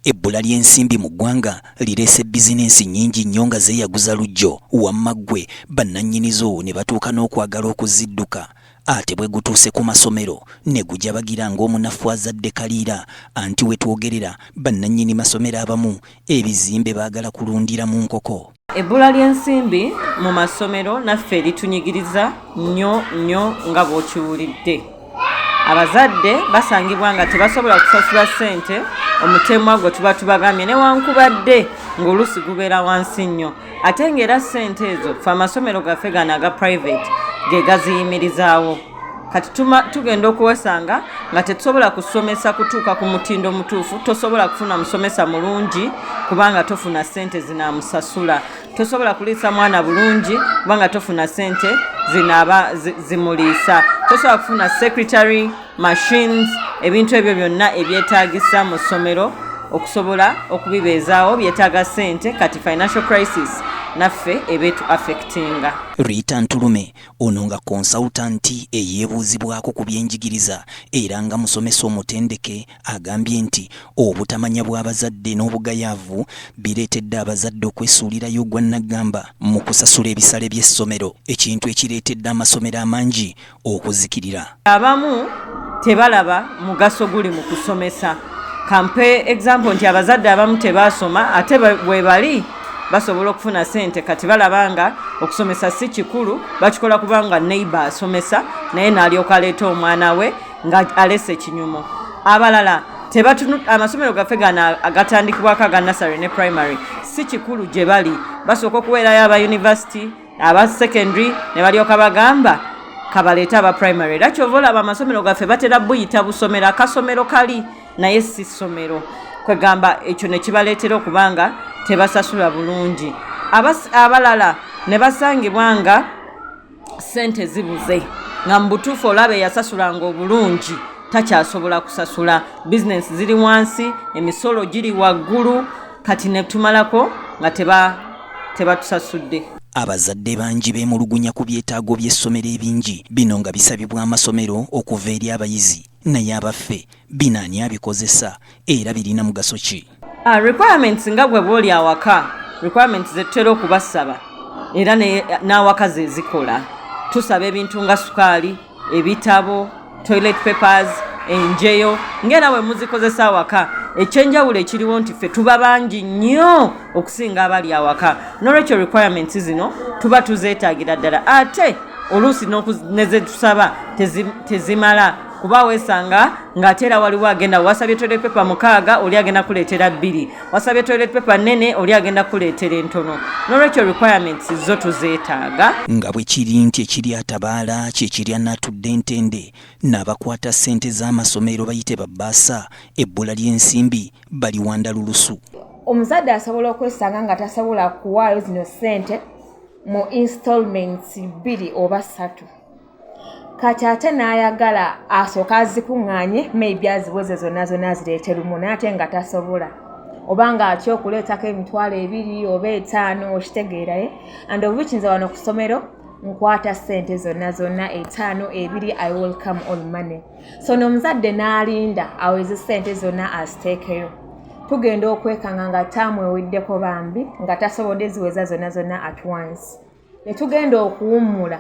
Ebbula ly'ensimbi mu ggwanga lireese bizinensi nnyingi nnyo nga zeeyaguza lujjo wamma ggwe bannannyinizo ne batuuka n'okwagala okuzidduka ate bwe gutuuse ku masomero ne gujabagira ng'omunafu azadde kaliira anti we twogerera bannannyini masomero abamu ebizimbe baagala kulundira mu nkoko. Ebbula ly'ensimbi mu masomero naffe litunyigiriza nnyo nga bw'okiwulidde. Abazadde basangibwa nga tebasobola kusasula ssente omutemwa gwe tuba tubagambye newankubadde ng'oluusi gubeera wansi nnyo ate ng'era ssente ezo ffe amasomero gaffe gano aga private ge gaziyimirizaawo. Kati tugenda okuwesanga nga tetusobola kusomesa kutuuka ku mutindo mutuufu, tosobola kufuna musomesa mulungi kubanga tofuna ssente zinaamusasula, tosobola kuliisa mwana bulungi kubanga tofuna ssente zinaaba zimuliisa, tosobola kufuna secretary, machines, ebintu ebyo byonna ebyetaagisa mu ssomero okusobola okubibeezaawo byetaaga ssente. Kati financial crisis naffe ebeetu affectinga. Rita Ntulume ono nga konsultanti eyeebuuzibwako ku byenjigiriza era nga musomesa omutendeke agambye nti obutamanya bw'abazadde n'obugayaavu bireetedde abazadde okwesuulirayo gwannaggamba mu kusasula ebisale by'essomero, ekintu ekireetedde amasomero amangi okuzikirira. Abamu tebalaba mugaso guli mu kusomesa. Kampe example nti abazadde abamu tebaasoma ate bwe bali basobola okufuna ssente kati balabanga okusomesa si kikulu, bakikola kubanga neighbor asomesa naye n'alyoka aleeta omwana we nga alese ekinyumo. Abalala amasomero gaffe gano agatandikibwako aga nursery ne primary si kikulu gye bali, basooka okuweerayo aba university aba secondary ne balyoka bagamba kabaleeta aba primary. Era kyova olaba amasomero gaffe batera buyita busomero, akasomero kali naye si ssomero, kwegamba ekyo ne kibaleetera okubanga tebasasula bulungi. Abalala ne basangibwa nga ssente zibuze nga mu butuufu olaba eyasasulanga obulungi takyasobola kusasula, bizinensi ziri wansi, emisolo giri waggulu, kati ne tumalako nga tebatusasudde. Abazadde bangi beemulugunya ku byetaago by'essomero ebingi bino nga bisabibwa amasomero okuva eri abayizi, naye abaffe bino ani abikozesa era birina mugaso ki? Requirements nga gwe bw'oli awaka, requirements ze tutera okubasaba era n'awaka ze zikola. Tusaba ebintu nga sukaali, ebitabo, toilet papers, enjeyo, ng'era bwe muzikozesa awaka. Ekyenjawulo ekiriwo nti ffe tuba bangi nnyo okusinga abali awaka, n'olwekyo requirements zino tuba tuzeetaagira ddala ate oluusi ne ze tusaba tezimala kuba weesanga ng'ate era waliwo agenda wasabye toilet paper 6 oli agenda kuleetera 2, wasabye toilet paper nnene oli agenda kuleetera entono, n'olwekyo requirements zo tuzeetaaga. Nga bwe kiri nti ekiri atabaala kyekiri anatudde entende n'abakwata ssente z'amasomero bayite babbaasa, ebbula ly'ensimbi baliwanda lulusu. Omuzadde asobola okwesanga nga tasobola kuwaayo zino ssente mu installments 2 oba 3. Kati ate n'ayagala asooka azikuŋŋaanye maybe aziweze zonna zireete lumu ate nga tasobola oba nga atya okuleetako emitwalo 2 oba 5 okitegeeraye and of which nze wano ku ssomero nkwata ssente zonna 5 2 I will come on money. So n'omuzadde n'alinda aweze ssente zonna aziteekeyo, tugenda okwekanga nga taamu eweddeko bambi nga tasobodde ziweza zonna at once. Ne tugenda okuwummula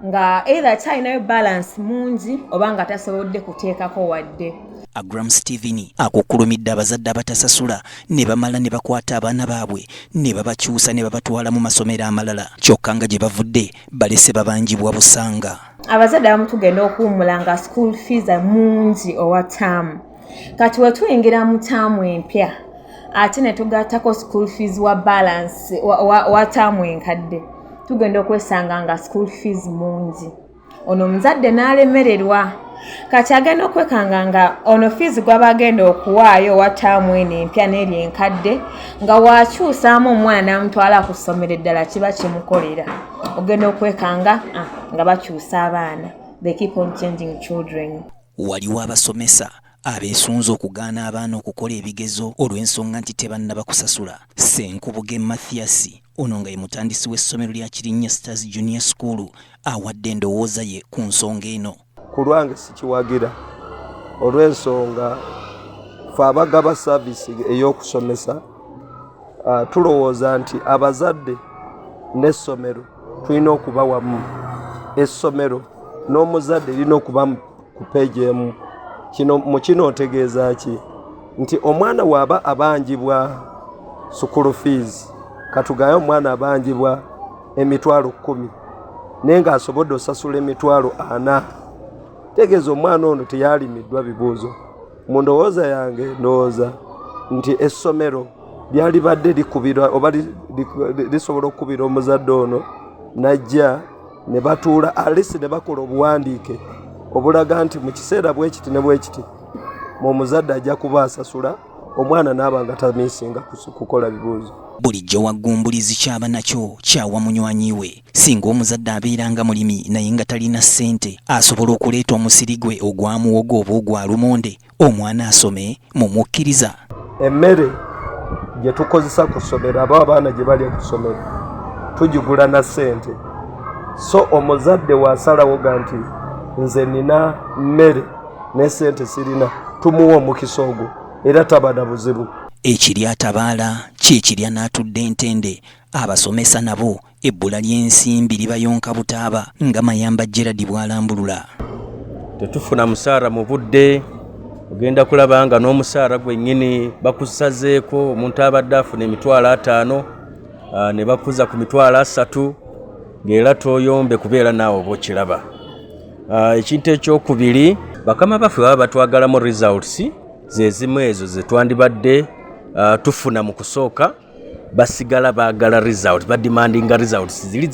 nga either talinayo balance mungi oba nga tasobodde kuteekako wadde. Agram Stephen akukkulumidde abazadde abatasasula ne bamala ne bakwata abaana baabwe ne babakyusa ne babatwala mu masomero amalala, kyokka nga gye bavudde balese babangibwa busanga. Abazadde abamu tugenda okuwummula nga school fees mungi owa taamu. Kati we tuyingira mu taamu empya ate ne tugattako school fees wa balance wa taamu enkadde, tugenda okwesanga nga school fees mungi. Ono omuzadde n'alemererwa, kati agenda okwekanga nga ono fees gw'aba agenda okuwaayo wa taamu eno empya n'eri enkadde nga wakyusaamu omwana n'amutwala ku ssomero eddala kiba kimukolera. Ogenda okwekanga nga bakyusa abaana. They keep on changing children. Waliwo abasomesa abeesunze okugaana abaana okukola ebigezo olw'ensonga nti tebannaba kusasula. Senkubuge Mathias ono nga ye mutandisi w'essomero lya Kirinnya Stars Junior School awadde endowooza ye ku nsonga eno. Ku lwange sikiwagira olw'ensonga fe abagaba saavisi ey'okusomesa tulowooza nti abazadde n'essomero tulina okuba wamu. Essomero n'omuzadde lirina okuba ku peegi emu. Mu kino otegeeza ki? Nti omwana waaba abanjibwa school fees, katugaye omwana abanjibwa emitwalo 10 naye ng'asobodde osasula emitwalo 4, tegeeza omwana ono teyalimiddwa bibuuzo. Mu ndowooza yange ndowooza nti essomero lyali badde likubira oba lisobola okukubira omuzadde ono najja ne batuula alisi ne bakola obuwandiike obulaga nti mu kiseera bwekiti ne bwekiti omuzadde ajja kuba asasula, omwana n'aba nga tamiisinga kukola bibuuzo. Bulijjo waggumbulizi kyaba nakyo kyawa munywanyi we. Singa omuzadde abeeranga mulimi naye nga talina ssente, asobola okuleeta omusiri gwe ogwa muwogo oba ogwa lumonde, omwana asome mumukkiriza. Emmere gye tukozesa ku ssomero, abo abaana gye balya ku ssomero tugigula na ssente. So omuzadde wasalawo ga nti nze nina mmere ne ssente sirina, tumuwa omukisa ogwo era taba na buzibu. Ekiri atabaala kyekirya n'atudde entende. Abasomesa nabo ebbula ly'ensimbi libayonka butaaba nga Mayamba Gerard bw'alambulula. Tetufuna musaara mu budde, ogenda kulaba nga n'omusaara gwennyini bakusazeeko omuntu abadde afuna emitwalo 5 ne bakuza ku mitwalo 3 ng'era toyombe kubeera naawe oba okiraba. Ekintu ekyokubiri, bakama baffe baba batwagalamu results zezimu ezo ze twandibadde tufuna mu kusooka, basigala baagala result, bademandinga results ziri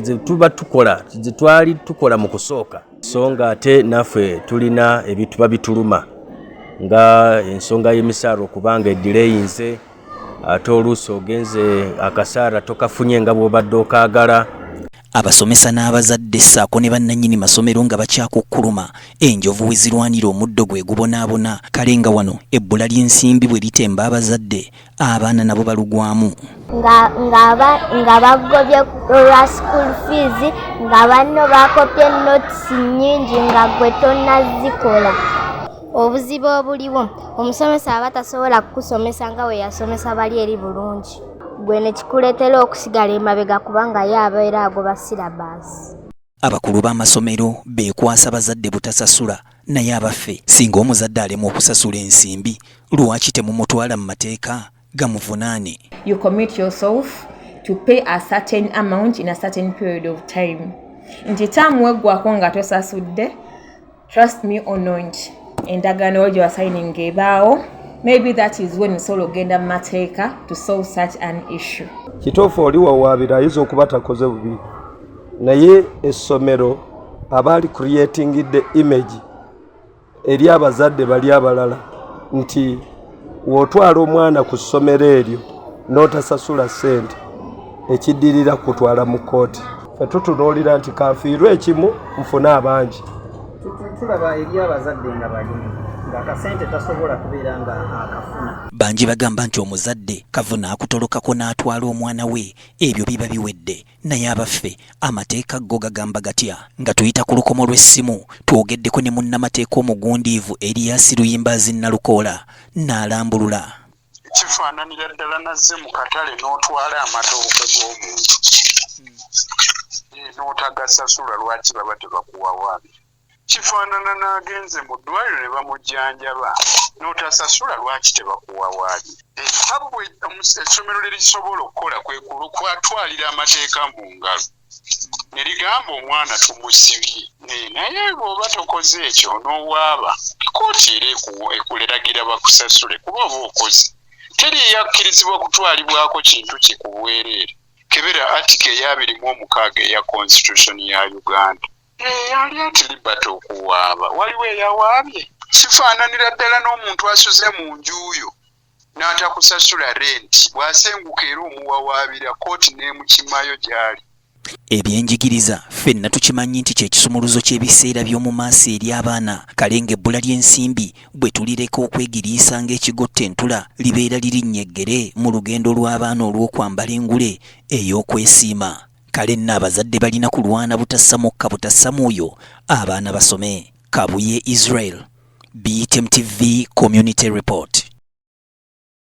ze tuba tukola, ze twali tukola mu kusooka. So nga ate naffe tulina ebintu babituluma nga ensonga y'emisaala okubanga edireyinze, ate oluusi ogenze akasaara tokafunye nga bw'obadde okaagala. Abasomesa n'abazadde ssaako ne bannannyini masomero nga bakyakukkuluma, enjovu we zirwanira omuddo gwe gubonaabona. Kale nga wano ebbula ly'ensimbi bwe litemba abazadde, abaana nabo balugwamu. nga bagobye olwa school fees, nga banno bakopye notes nnyingi nga gwe tonnazikola. Obuzibu obuliwo, omusomesa aba tasobola kukusomesa nga we yasomesa bali eri bulungi, gwe ne kikuleetera okusigala emabega kubanga ye abeera agoba syllabus. Abakulu b'amasomero beekwasa bazadde butasasula, naye abaffe singa omuzadde alema okusasula ensimbi, lwaki temumutwala mu mateeka gamuvunaane? You commit yourself to pay a certain amount in a certain period of time. Nti tamuweggwako nga tosasudde, trust me or not, endagaano gye wasayininga ebaawo. Maybe that is when solo ogenda mu mateeka to solve such an issue. Kituufu oli wawaabira ayinza okuba takoze bubi, naye essomero abaali creating the image eri abazadde bali abalala nti wotwala omwana ku ssomero eryo n'otasasula ssente, ekiddirira kutwala mu kkooti. Fe tutunuulira nti kanfiirwe ekimu nfune abangi. Tulaba eri abazadde nga balimi ng'akasente tasobola kubeera nga akafuna. Bangi bagamba nti omuzadde kavuna akutolokako n'atwala omwana we, ebyo biba biwedde. Naye abaffe amateeka go gagamba gatya? Nga tuyita ku lukomo lw'essimu twogeddeko ne munnamateeka omugundiivu Erias Luyimbazi Nalukoola n'alambulula. Kifaananira ddala nazze mu katale n'otwala amatooke g'omuntu n'otagasasula, lwaki baba tebakuwa waabi? Kifaanana n'agenze mu ddwaliro ne bamujjanjaba n'otasasula, lwaki tebakuwa waabi? Habwe essomero lye lisobola okukola kwe kwatwalira amateeka mu ngalo ne ligamba omwana tumusibye, naye bw'oba tokoze ekyo n'owaaba, kkooti era ekuleragira bakusasule kuba oba okoze. Teri yakkirizibwa kutwalibwako kintu kikubwereere. Kebera article ya 26 eya Constitution ya Uganda. Yali atilibata okuwaaba, waliwo eyawaabye. Kifaananira ddala n'omuntu asuze mu njuuyo n'atakusasula renti, bw'asenguka era omuwawaabira, kkooti n'emukimayo gy'ali. Ebyenjigiriza ffenna tukimanyi nti kyekisumuluzo ky'ebiseera by'omu maaso eri abaana. Kale ng'ebbula ly'ensimbi bwe tulireka okwegiriisa ng'ekigotta entula libeera lirinnyeggere mu lugendo lw'abaana olw'okwambala engule ey'okwesiima. Kale nno abazadde balina kulwana butassa mukka butassa mwoyo, abaana basome. Kabuye Israel, BTM TV Community Report.